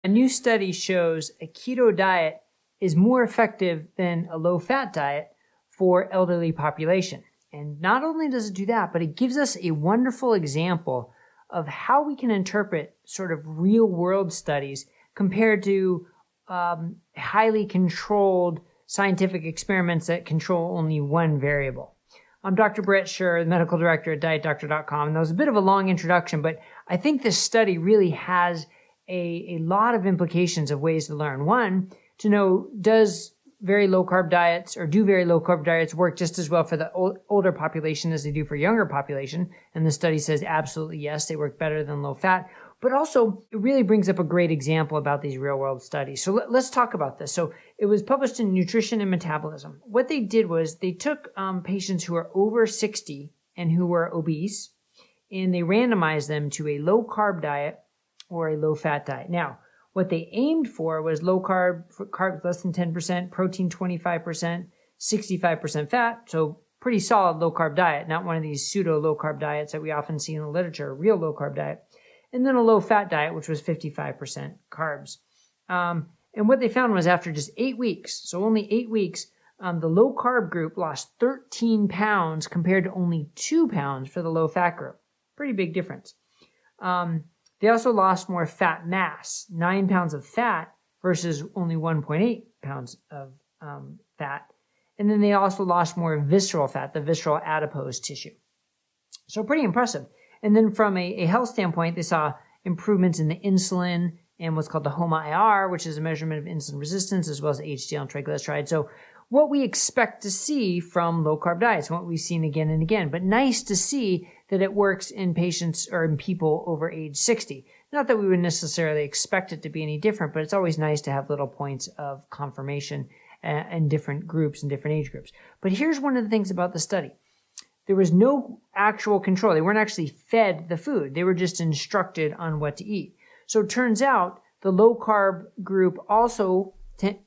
A new study shows a keto diet is more effective than a low-fat diet for elderly population. And not only does it do that, but it gives us a wonderful example of how we can interpret sort of real-world studies compared to highly controlled scientific experiments that control only one variable. I'm Dr. Brett Scher, the medical director at DietDoctor.com, and that was a bit of a long introduction, but I think this study really has a lot of implications of ways to learn. One, to know, does very low-carb diets or do very low-carb diets work just as well for the older population as they do for younger population? And the study says absolutely yes, they work better than low-fat. But also, it really brings up a great example about these real-world studies. So let's talk about this. So it was published in Nutrition and Metabolism. What they did was they took patients who are over 60 and who were obese, and they randomized them to a low-carb diet or a low-fat diet. Now, what they aimed for was low carb, carbs less than 10%, protein 25%, 65% fat. So pretty solid low carb diet, not one of these pseudo low carb diets that we often see in the literature, a real low carb diet. And then a low fat diet, which was 55% carbs. And what they found was after just 8 weeks, so only 8 weeks, the low carb group lost 13 pounds compared to only 2 pounds for the low fat group. Pretty big difference. They also lost more fat mass, 9 pounds of fat versus only 1.8 pounds of fat. And then they also lost more visceral fat, the visceral adipose tissue. So pretty impressive. And then from a health standpoint, they saw improvements in the insulin and what's called the HOMA-IR, which is a measurement of insulin resistance, as well as HDL and triglycerides. So what we expect to see from low-carb diets, what we've seen again and again, but nice to see that it works in patients or in people over age 60. Not that we would necessarily expect it to be any different, but it's always nice to have little points of confirmation in different groups and different age groups. But here's one of the things about the study. There was no actual control. They weren't actually fed the food. They were just instructed on what to eat. So it turns out the low-carb group also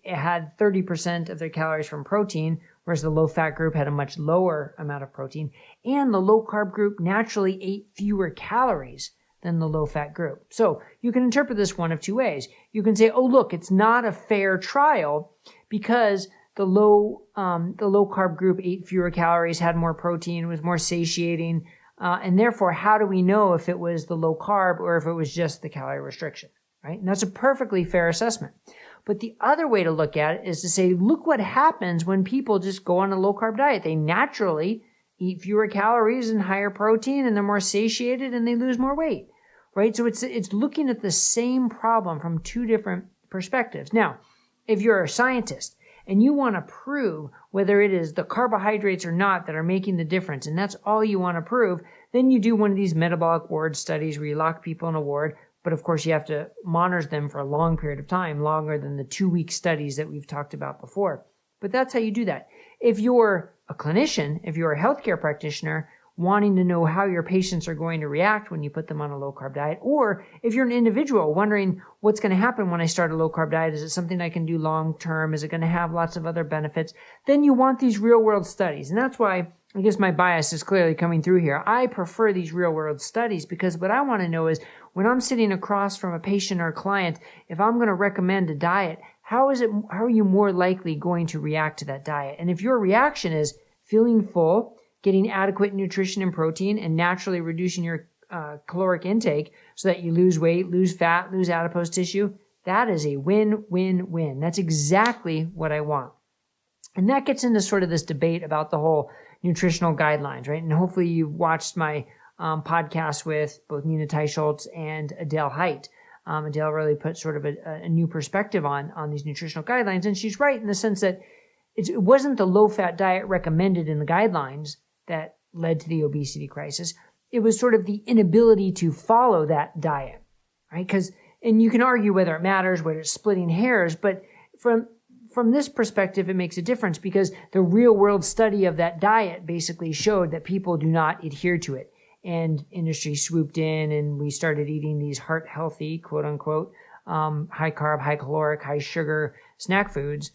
had 30% of their calories from protein, whereas the low-fat group had a much lower amount of protein. And the low-carb group naturally ate fewer calories than the low-fat group. So you can interpret this one of two ways. You can say, oh, look, it's not a fair trial because the low-carb group ate fewer calories, had more protein, was more satiating, and therefore, how do we know if it was the low-carb or if it was just the calorie restriction, right? And that's a perfectly fair assessment. But the other way to look at it is to say, look what happens when people just go on a low-carb diet. They naturally eat fewer calories and higher protein, and they're more satiated, and they lose more weight, right? So it's looking at the same problem from two different perspectives. Now, if you're a scientist and you want to prove whether it is the carbohydrates or not that are making the difference, and that's all you want to prove, then you do one of these metabolic ward studies where you lock people in a ward. But of course, you have to monitor them for a long period of time, longer than the 2-week studies that we've talked about before. But that's how you do that. If you're a clinician, if you're a healthcare practitioner, wanting to know how your patients are going to react when you put them on a low-carb diet, or if you're an individual wondering what's going to happen when I start a low-carb diet, is it something I can do long-term? Is it going to have lots of other benefits? Then you want these real-world studies. And that's why I guess my bias is clearly coming through here. I prefer these real-world studies because what I want to know is when I'm sitting across from a patient or a client, if I'm going to recommend a diet, how are you more likely going to react to that diet? And if your reaction is feeling full, getting adequate nutrition and protein, and naturally reducing your caloric intake so that you lose weight, lose fat, lose adipose tissue, that is a win-win-win. That's exactly what I want. And that gets into sort of this debate about the whole nutritional guidelines, right? And hopefully you've watched my podcast with both Nina Teicholz and Adele Haidt. Adele really put sort of a new perspective on these nutritional guidelines. And she's right in the sense that it wasn't the low-fat diet recommended in the guidelines that led to the obesity crisis. It was sort of the inability to follow that diet, right? And you can argue whether it matters, whether it's splitting hairs, but from this perspective, it makes a difference because the real-world study of that diet basically showed that people do not adhere to it. And industry swooped in and we started eating these heart-healthy, quote-unquote, high-carb, high-caloric, high-sugar snack foods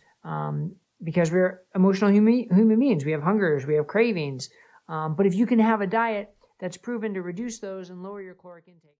because we're emotional human beings. We have hungers, we have cravings. But if you can have a diet that's proven to reduce those and lower your caloric intake.